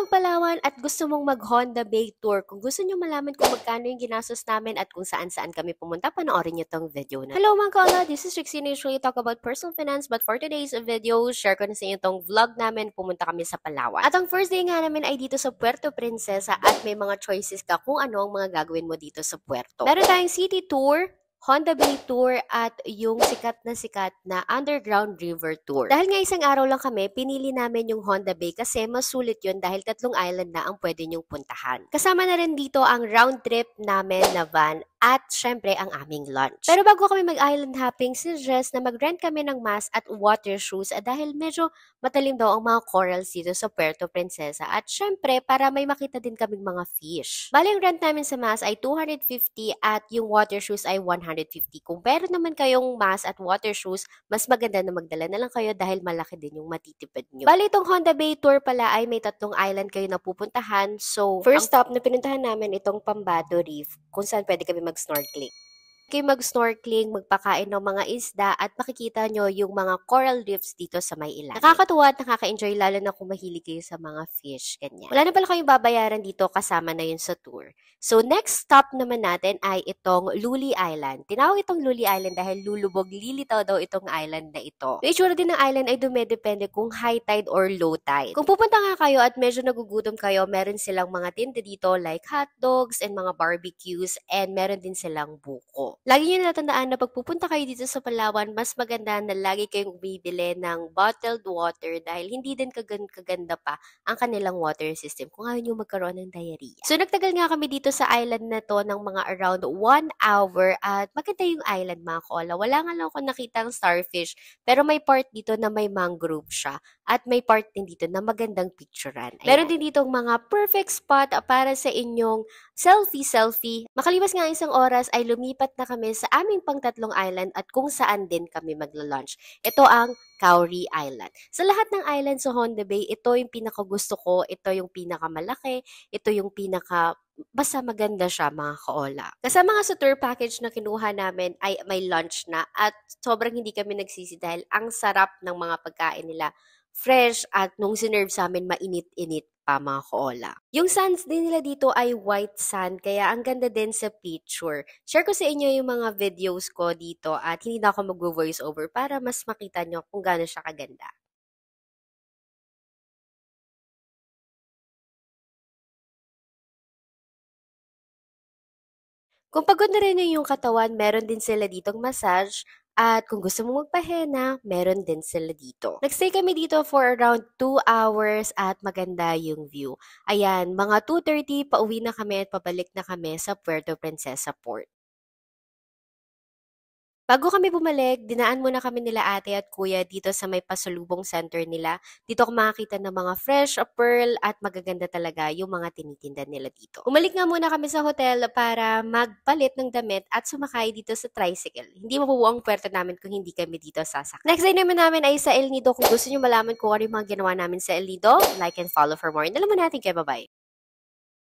magpalawan at gusto mong mag-Honda Bay Tour, kung gusto nyo malaman kung magkano yung ginastos namin at kung saan-saan kami pumunta, panoorin nyo tong video na. Hello mga kaola, this is Rixie and usually talk about personal finance, but for today's video, share ko na sa inyo tong vlog namin, pumunta kami sa Palawan. At ang first day nga namin ay dito sa Puerto Princesa at may mga choices ka kung ano ang mga gagawin mo dito sa Puerto. Meron tayong city tour, Honda Bay Tour at yung sikat na Underground River Tour. Dahil nga isang araw lang kami, pinili namin yung Honda Bay kasi mas sulit yun dahil 3 island na ang pwede nyong puntahan. Kasama na rin dito ang round trip namin na van at syempre ang aming lunch. Pero bago kami mag-island hopping, suggest na mag-rent kami ng mask at water shoes dahil medyo matalim daw ang mga corals dito sa Puerto Princesa at syempre para may makita din kaming mga fish. Bali yung rent namin sa mask ay 250 at yung water shoes ay 150. Kung meron naman kayong mask at water shoes, mas maganda na magdala na lang kayo dahil malaki din yung matitipid nyo. Bali itong Honda Bay Tour pala ay may 3 island kayo na pupuntahan. So, first stop na pinuntahan namin itong Pambado Reef kung saan pwede kami mag-snorkeling. Kayo mag-snorkeling, magpakain ng mga isda at makikita nyo yung mga coral reefs dito sa may ilalim. Nakakatuwa at nakaka-enjoy lalo na kung mahilig kayo sa mga fish, ganyan. Wala na pala kayong babayaran dito kasama na yun sa tour. So next stop naman natin ay itong Luli Island. Tinawag itong Luli Island dahil lulubog, lilitaw daw itong island na ito. Yung itsura din ng island ay dumedepende kung high tide or low tide. Kung pupunta nga kayo at medyo nagugutom kayo, meron silang mga tinda dito like hot dogs and mga barbecues and meron din silang buko. Lagi nyo natandaan na pag pupunta kayo dito sa Palawan, mas maganda na lagi kayong bibili ng bottled water dahil hindi din kaganda pa ang kanilang water system kung ayaw nyo magkaroon ng diarrhea. So nagtagal nga kami dito sa island na to ng mga around 1 hour at maganda yung island mga koala. Wala nga lang ako nakitang starfish pero may part dito na may mangrove siya at may part din dito na magandang picturean. Meron din ditong mga perfect spot para sa inyong selfie. Makalipas nga isang oras ay lumipat na kami sa aming pang-3 island at kung saan din kami magla-lunch. Ito ang Cowrie Island. Sa lahat ng island sa Honda Bay, ito yung pinakagusto ko, ito yung pinakamalaki, ito yung basta maganda siya mga kaola. Kasama nga sa tour package na kinuha namin ay may lunch na at sobrang hindi kami nagsisi dahil ang sarap ng mga pagkain nila. Fresh at nung sinerve sa amin mainit-init pa mga kaola. Yung sands din nila dito ay white sand kaya ang ganda din sa picture. Share ko sa inyo yung mga videos ko dito at hindi na ako mag-voice over para mas makita nyo kung gaano siya kaganda. Kung pagod na rin yung katawan, meron din sila ditong massage at kung gusto mo magpahena, meron din sila dito. Nagstay kami dito for around 2 hours at maganda yung view. Ayan, mga 2:30 pauwi na kami at pabalik na kami sa Puerto Princesa Port. Bago kami bumalik, dinaan muna kami nila ate at kuya dito sa may pasalubong center nila. Dito ako makakita ng mga fresh pearl at magaganda talaga yung mga tinitinda nila dito. Umalik nga muna kami sa hotel para magpalit ng damit at sumakay dito sa tricycle. Hindi mabubuo ang puwerto namin kung hindi kami dito sasakay. Next day naman namin ay sa El Nido. Kung gusto nyo malaman kung ano yung mga ginawa namin sa El Nido, like and follow for more. Alam mo natin kayo, bye-bye!